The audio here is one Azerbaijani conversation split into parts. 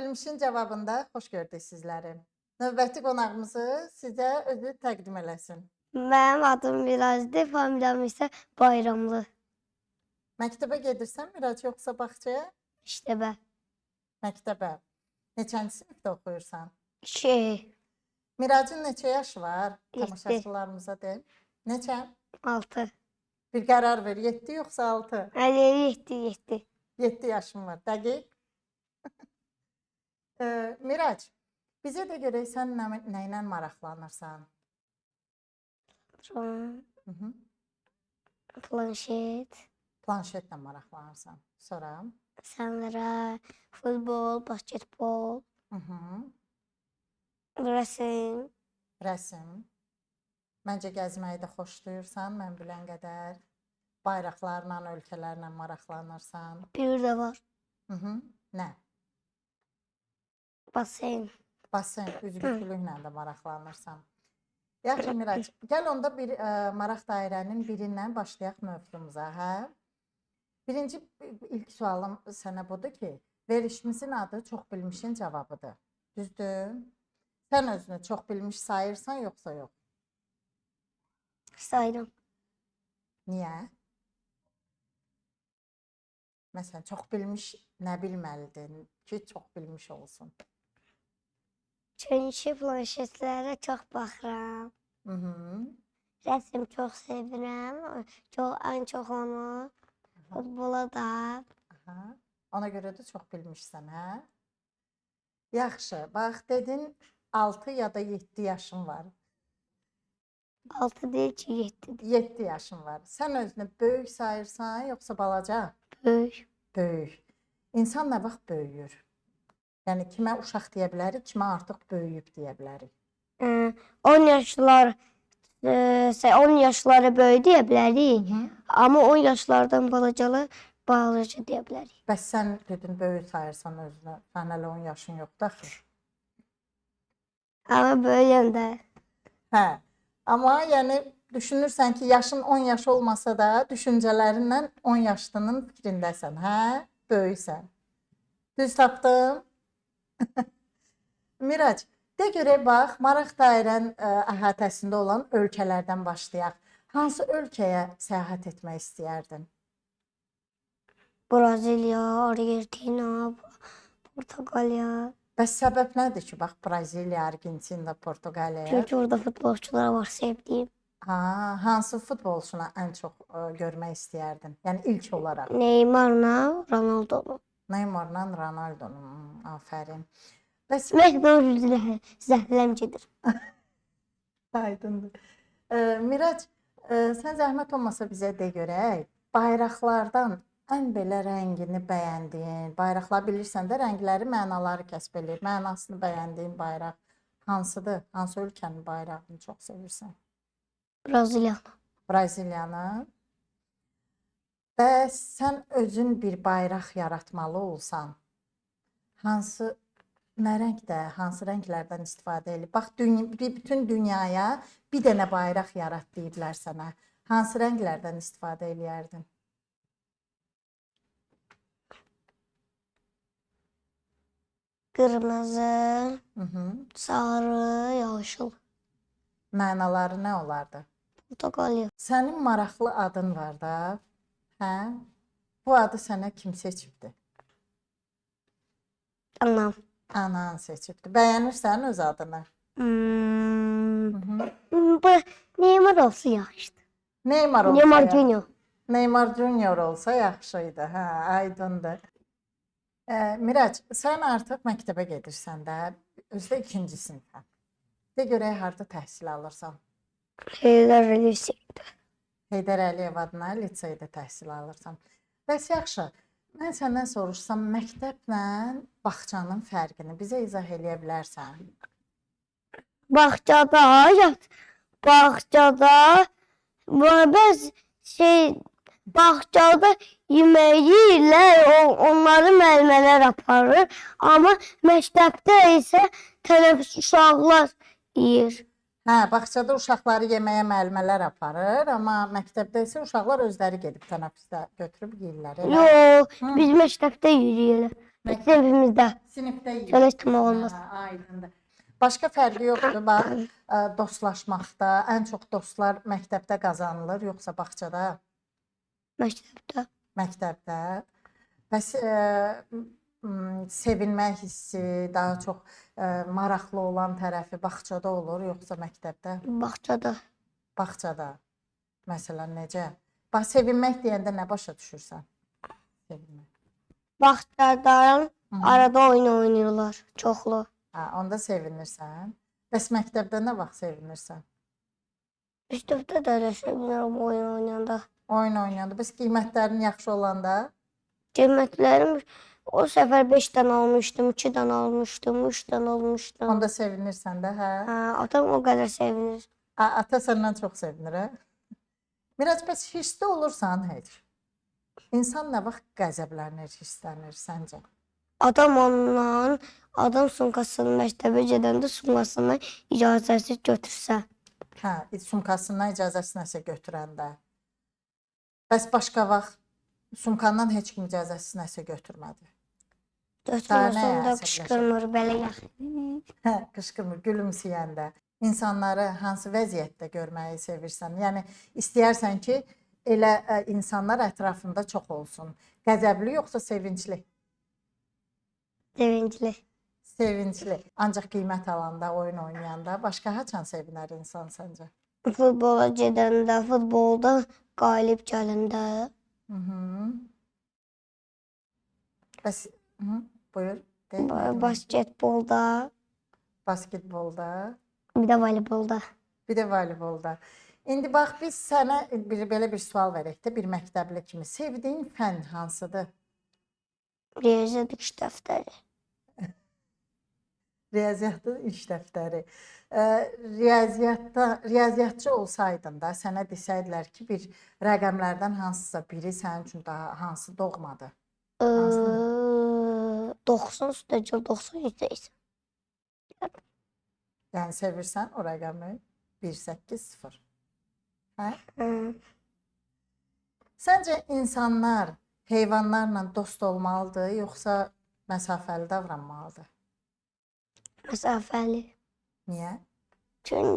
bilmişin cavabında xoş gördük sizləri. Növbəti qonağımızı sizə özü təqdim eləsin. Mənim adım Miracdır, familiyam isə Bayramlı. Məktəbə gedirsən Mirac yoxsa bağçaya? İşte Məktəbə. Neçənci sinifdə oxuyursan? şey, Miracın neçə yaşı var? Yeddi. Tamaşaçılarımıza de. Neçə? 6. Bir qərar ver. 7 yoxsa 6? Hələ 7. 7 yaşım var. Dəqiq. Mirac, bizə də görək sən nə ilə maraqlanırsan? Hı -hı. Planşet, Planşetlə maraqlanırsan. Sonra? sonra futbol, basketbol, Hı -hı. resim, Rəsm. Məncə gəzməyi də xoşlayırsan, mən bilən qədər. Bayraqlarla, ölkələrlə maraqlanırsan. bir də var. Hı -hı. Nə? Basen. Basen, üzgüçülüklə də maraqlanırsan. Yaxşı Mirac, gəl onda bir maraq dairənin birindən başlayaq mövzumuza, hə? İlk sualım sənə budur ki, verişimizin adı çox bilmişin cavabıdır. Düzdür? Sən özünü çox bilmiş sayırsan yoxsa yox? Sayıram. Niyə? Məsələn, çox bilmiş nə bilməlidir ki, çox bilmiş olsun? Çünki planşetlərə çox baxıram. Hı -hı. Rəsm çox sevirəm. Ən çox onu. Futbola da. Aha. Ona görə də çox bilmişsən, hə? Yaxşı, bax dedin 6 ya da 7 yaşın var. 6 deyil ki, 7-dir. 7 yaşın var. Sən özünü böyük sayırsan, yoxsa balaca? Böyük. Böyük. İnsan nə vaxt böyüyür? Yəni kimə uşaq deyə bilərik, kimə artıq böyüyüb deyə bilərik. 10 yaşları böyük deyə bilərik. Hı -hı. Amma 10 yaşlardan balaca deyə bilərik. Bəs sən dedin böyük sayırsan özünü. Sən hələ 10 yaşın yoxdur axı. Amma böyüyəm də. Hə. Amma yəni düşünürsən ki, yaşın 10 yaş olmasa da düşüncələrindən 10 yaşlının fikrindəsən, hə? Böyüksən. Düz tapdım. Mirac, de görək bax, maraq dairən əhatəsində olan ölkələrdən başlayaq. Hansı ölkəyə səyahət etmək istəyərdin? Braziliya, Argentina, Portuqaliya. Bəs səbəb nədir ki, bax Braziliya, Argentina, Portuqaliya? Çünki orada futbolçular var sevdiyim. Hansı futbolçunu ən çox görmək istəyərdin? Yəni ilk olaraq. Neymarla Ronaldo. Neymarla Ronaldo'nun. Afərin. Bəs Məhz zəhləm gedir. aydındır. Mirac, sən zəhmət olmasa bizə de görək, bayraqlardan ən belə rəngini bəyəndiyin, bayraqlar bilirsən də rəngləri, mənaları kəsb eləyir. Mənasını bəyəndiyin bayraq hansıdır? Hansı ölkənin bayrağını çox sevirsən? Braziliya. Braziliyanın. Bəs sən özün bir bayraq yaratmalı olsan, hansı rənglərdən istifadə edib? Bax, bütün dünyaya bir dənə bayraq yarat deyiblər sənə. Hansı rənglərdən istifadə edərdin? Qırmızı, sarı, yaşıl. Mənaları nə olardı? Portuqaliya. Sənin maraqlı adın var da, hə? Bu adı sənə kim seçibdi? Anam. Anan seçibdi. Bəyənirsən öz adını? Bu Neymar olsa yaxşıdır. Neymar olsa Neymar yaxşı. Junior. Neymar Junior olsa yaxşıydı. Hə, aydındır. Mirac, sən artıq məktəbə gedirsən də, özdə 2-ci sinifə. De görək harda təhsil alırsan? Heydər Liseydə. Heydər Əliyev adına liseydə təhsil alırsan. Bəs yaxşı, mən səndən soruşsam, məktəblə bağçanın fərqini bizə izah eləyə bilərsən? Bağçada yemək yeyirlər, onları müəllimələr aparır. Amma məktəbdə isə tənəffüs uşaqlar yeyir. Hə, bağçada uşaqları yeməyə müəllimələr aparır, amma məktəbdə isə uşaqlar özləri gedib tənəffüsdə götürüb yeyirlər. Yox, biz məktəbdə yeyirlər. Sinifimizdə. Sinifdə yeyir. Belə ihtimal olmaz. Aydındır. Başqa fərqi yoxdur. Bax, dostlaşmaqda ən çox dostlar məktəbdə qazanılır, yoxsa bağçada? Məktəbdə. Məktəbdə. Bəs sevinmək hissi, daha çox maraqlı olan tərəfi bağçada olur, yoxsa məktəbdə? Bağçada. Bağçada. Məsələn, necə? Bax, sevinmək deyəndə nə başa düşürsən? Sevinmək. Bağçada arada oyun oynayırlar, çoxlu. Onda sevinirsən. Bəs məktəbdə nə vaxt sevinirsən? Məktəbdə də elə sevinirəm oyun oynayanda. Oyun oynayanda. Bəs qiymətlərin yaxşı olanda? Qiymətlərim o səfər 5 dənə almışdım, 2 dənə almışdım, 3 dənə almışdım. Onda sevinirsən də, hə? Atam o qədər sevinir. Ata səndən çox sevinir, hə? Biraz bəs hissli olursan heç. İnsan nə vaxt qəzəblənir, hisslənir səncə? Adam sumkasını məktəbə gedəndə sumkasından icazəsi götürsə. Hə, sumkasından icazəsi nəsə götürəndə. Bəs başqa vaxt sumkandan heç kim icazəsi nəsə götürmədi. Götürməsən də qışqırmır, belə yaxın. Hə, qışqırmır, gülümsəyəndə. İnsanları hansı vəziyyətdə görməyi sevirsən? Yəni istəyərsən ki, elə insanlar ətrafında çox olsun. Qəzəbli yoxsa sevincli? Sevincli. Sevincli. Ancaq qiymət alanda, oyun oynayanda başqa haçan sevinər insan səncə? Futbola gedəndə, futbolda qalib gələndə. Bəs, buyur. Basketbolda. Basketbolda. Bir də voleybolda. Bir də voleybolda. İndi bax, biz sənə belə bir sual verək də, bir məktəbli kimi. Sevdiyin fən hansıdır? Riyaziyyat iş dəftəri. Riyaziyyatın iş dəftəri. Riyaziyyatçı olsaydın da, sənə desəydilər ki, bir rəqəmlərdən hansısa biri sənin üçün daha hansı doğmadır? 90 üstəgəl 90 yüzdəysən. Yəni sevirsən o rəqəmi 180. Hə? Səncə insanlar heyvanlarla dost olmalıdır, yoxsa məsafəli davranmalıdır? Məsafəli. Niyə? Çünki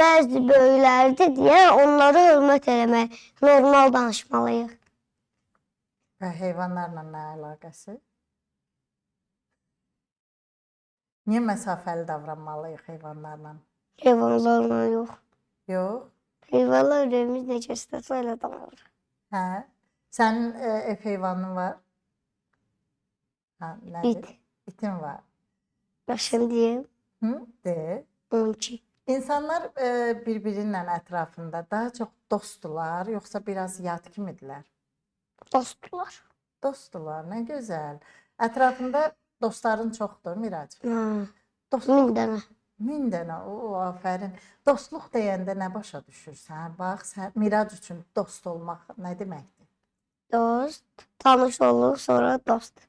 bəzi böyüklərdir deyə onlara hörmət eləmək, normal danışmalıyıq. Və heyvanlarla nə əlaqəsi? Niyə məsafəli davranmalıyıq heyvanlarla? Heyvanlarla yox. Yox. Heyvanlar evimiz necə istəsə elə davranır. Hə? Sənin ev heyvanın var? Hə, nədir? İt. İtin var. Yaşın deyim. De. 12. İnsanlar bir-birinin ətrafında daha çox dostdular, yoxsa biraz yad kimidirlər? Dostdular. Dostdular, nə gözəl. Ətrafında dostların çoxdur, Mirac. 1000 dənə. 1000 dənə, afərin. Dostluq deyəndə nə başa düşürsən? Bax, Mirac üçün dost olmaq nə deməkdir? Dost, tanış olur, sonra dost.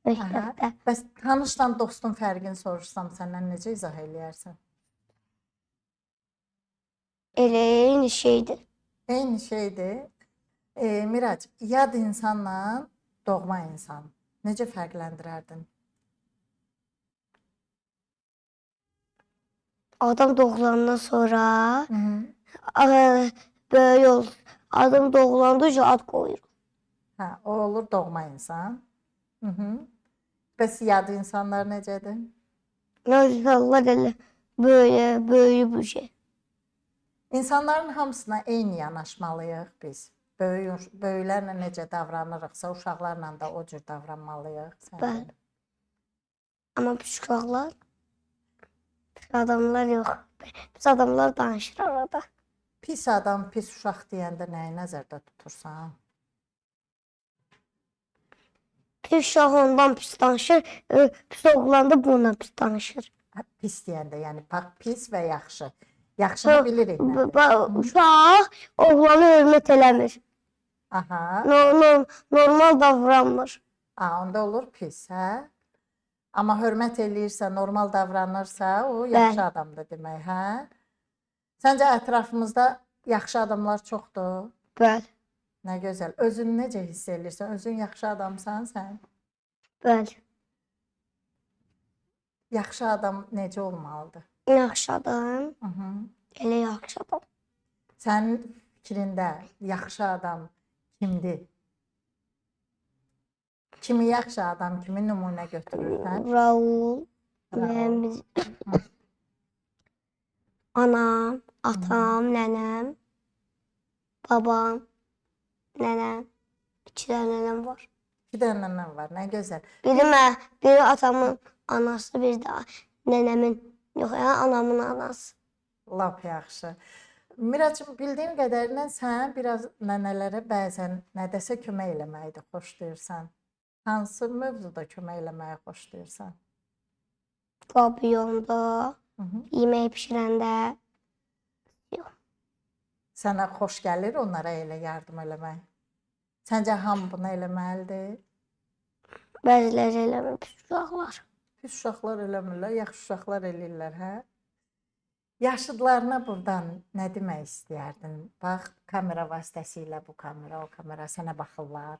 Məktəbdə. Bəs tanışla dostun fərqini sorursam səndən necə izah eləyərsən? Elə eyni şeydir. Eyni şeydir. Mirac, yad insanla doğma insan necə fərqləndirərdin? Adam doğulandan sonra böyük olur. Adam doğulandıqca ad qoyur. Hə, o olur doğma insan. Bəs yad insanlar necədir? İnsanlar elə böyük bir şey. İnsanların hamısına eyni yanaşmalıyıq biz. Böyüklərlə necə davranırıqsa, uşaqlarla da o cür davranmalıyıq. Bəli. Amma uşaqlar, adamlar yox. Biz adamlar danışır arada. Pis adam, pis uşaq deyəndə nəyi nəzərdə tutursan? Pis uşaq ondan pis danışır, pis oğlan da bundan pis danışır. Pis deyəndə, yəni pis və yaxşı. Yaxşını bilirik. Uşaq oğlanı hörmət eləmir. Aha. Normal davranmır. Onda olur pis, hə? Amma hörmət eləyirsə, normal davranırsa, o yaxşı adamdır demək, hə? Səncə ətrafımızda yaxşı adamlar çoxdur? Bəli. Nə gözəl. Özünü necə hiss edirsən? Özün yaxşı adamsan sən? Bəli. Yaxşı adam necə olmalıdır? Yaxşı adam. Hı -hı. Elə yaxşı adam. Sənin fikrində yaxşı adam kimdir? Kimi yaxşı adam, kimi nümunə götürürsən? Raul. Mənim anam, atam, nənəm, babam, nənəm. 2 dənə nənəm var. 2 dənə nənən var, nə gözəl. Biri atamın anası, biri də nənəmin, yox ya, anamın anası. Lap yaxşı. Miraçım, bildiyim qədərilə sən biraz nənələrə bəzən nədəsə kömək eləməyi də xoşlayırsan. Hansı mövzuda kömək eləməyi xoşlayırsan? Papiyonda, yemək bişirəndə. Yox. Sənə xoş gəlir onlara elə yardım eləmək? Səncə hamı bunu eləməlidir? Bəziləri eləmir, pis uşaqlar. Pis uşaqlar eləmirlər, yaxşı uşaqlar eləyirlər, hə? Yaşıdlarına buradan nə demək istəyərdin? Bax, kamera vasitəsilə bu kamera, o kamera sənə baxırlar.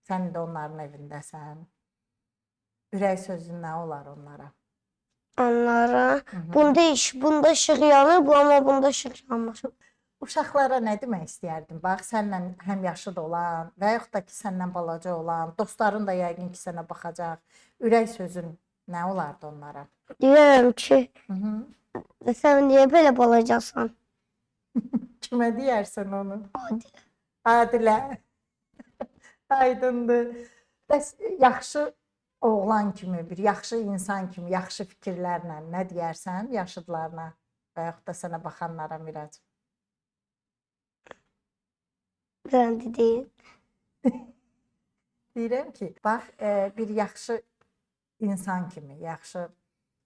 Sən də onların evindəsən. Ürək sözün nə olar onlara? Onlara, bunda işıq yanır, amma bunda işıq yanmır. Uşaqlara nə demək istəyərdin? Bax, səndən həm yaşıd olan və yaxud da ki, səndən balaca olan, dostların da yəqin ki, sənə baxacaq. Ürək sözün nə olardı onlara? Deyirəm ki, sən niyə belə balacasan? Kimə deyərsən onu? Adilə. Adilə. Aydındır. Bəs yaxşı oğlan kimi, bir yaxşı insan kimi, yaxşı fikirlərlə nə deyərsən yaşıdlarına və yaxud da sənə baxanlara Mirac? Bəli deyil. Deyirəm ki, bax, bir yaxşı insan kimi, yaxşı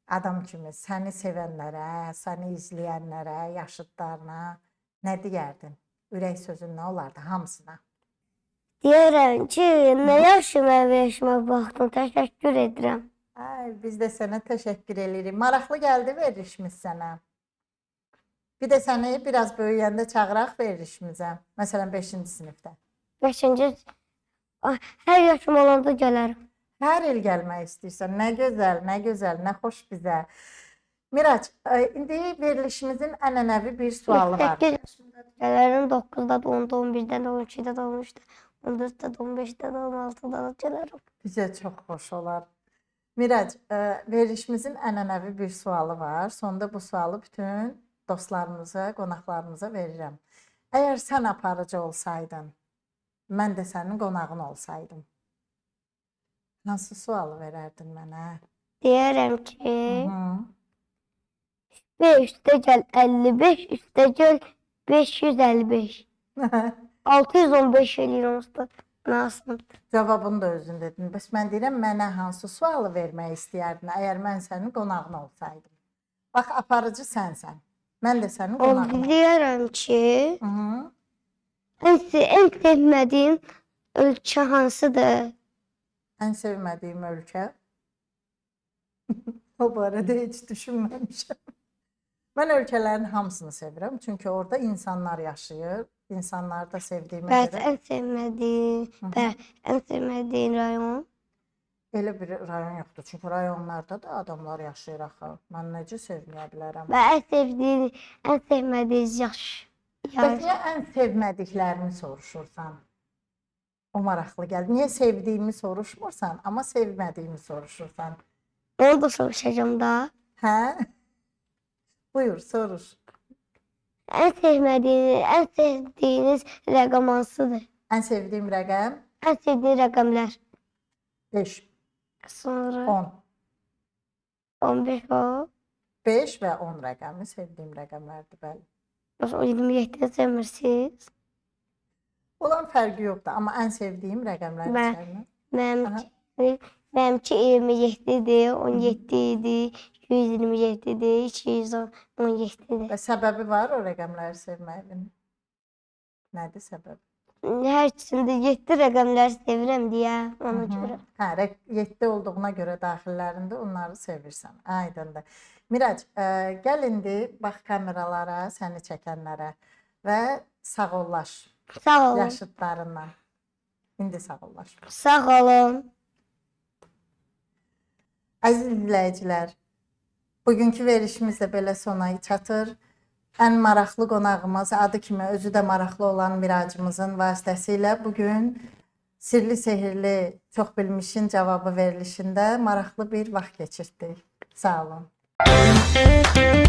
adam kimi səni sevənlərə, səni izləyənlərə, yaşıdlarına nə deyərdin? Ürək sözün nə olardı hamısına? Deyirəm ki, nə yaxşı mənə yaşıma baxdın, təşəkkür edirəm. Ay, biz də sənə təşəkkür edirik. Maraqlı gəldi verilişimiz sənə. Bir də səni biraz böyüyəndə çağıraq verilişimizə. Məsələn, 5-ci sinifdə. 5-ci, hər yaşım olanda gələrəm. Hər il gəlmək istəyirsən. Nə gözəl, nə gözəl, nə xoş bizə. Mirac, indi verilişimizin ənənəvi bir sualı var. 8 yaşımda gələrəm, 9-da da, 10-da, 11-də də, 12-də də, 13-də, 14-də də, 15-də də, 16-da da gələrəm. Bizə çox xoş olar. Mirac, verilişimizin ənənəvi bir sualı var. Sonda bu sualı bütün dostlarımıza, qonaqlarımıza verirəm. Əgər sən aparıcı olsaydın, mən də sənin qonağın olsaydım, hansı sualı verərdin mənə? Deyərəm ki, 5 üstə gəl 55, üstə gəl 555. 615 eləyir onsuz. Nasıldır? Cavabını da özün dedin. Bəs mən deyirəm, mənə hansı sualı vermək istəyərdin, əgər mən sənin qonağın olsaydım? Bax, aparıcı sənsən. Mən də sənin qonağın. Deyərəm ki, ən sevmədiyim ölkə hansıdır? Ən sevmədiyim ölkə? O barədə heç düşünməmişəm. Mən ölkələrin hamısını sevirəm. Çünki orada insanlar yaşayır. İnsanları da sevdiyimə Bəs görə. ən sevmədiyin rayon? Elə bir rayon yoxdur. Çünki rayonlarda da adamlar yaşayır axı. Mən necə sevməyə bilərəm? Və ən sevmədiyiniz yaş. Bəs niyə ən sevmədiklərini soruşursan? O maraqlı gəldi. Niyə sevdiyimi soruşmursan, amma sevmədiyimi soruşursan? Onu da soruşacağım da. Hə? Buyur, soruş. Ən sevdiyiniz rəqəm hansıdır? Ən sevdiyim rəqəm? Ən sevdiyin rəqəmlər? 5, Sonra 10. 15 o. 5 və 10 rəqəmi sevdiyim rəqəmlərdir, bəli. Bəs o 27-ni sevmirsiniz? Olan fərqi yoxdur, amma ən sevdiyim rəqəmlər içərindən. Mənimki 27-dir, 17 idi, 127-dir, 217-dir. Və səbəbi var o rəqəmləri sevməyin? Nədir səbəb? Hər ikisində 7 rəqəmləri sevirəm deyə ona görə. Hə, 7 olduğuna görə daxillərində onları sevirsən. Aydındır. Mirac, gəl indi bax kameralara, səni çəkənlərə və sağollaş. Sağ olun. yaşıtlarından. İndi sağollaşma. Sağ olun. Əziz izləyicilər, bugünkü verişimiz də belə sona çatır. Ən maraqlı qonağımız, adı kimi özü də maraqlı olan miracımızın vasitəsilə bugün sirli sehirli çox bilmişin cavabı verilişində maraqlı bir vaxt keçirdik. Sağ olun.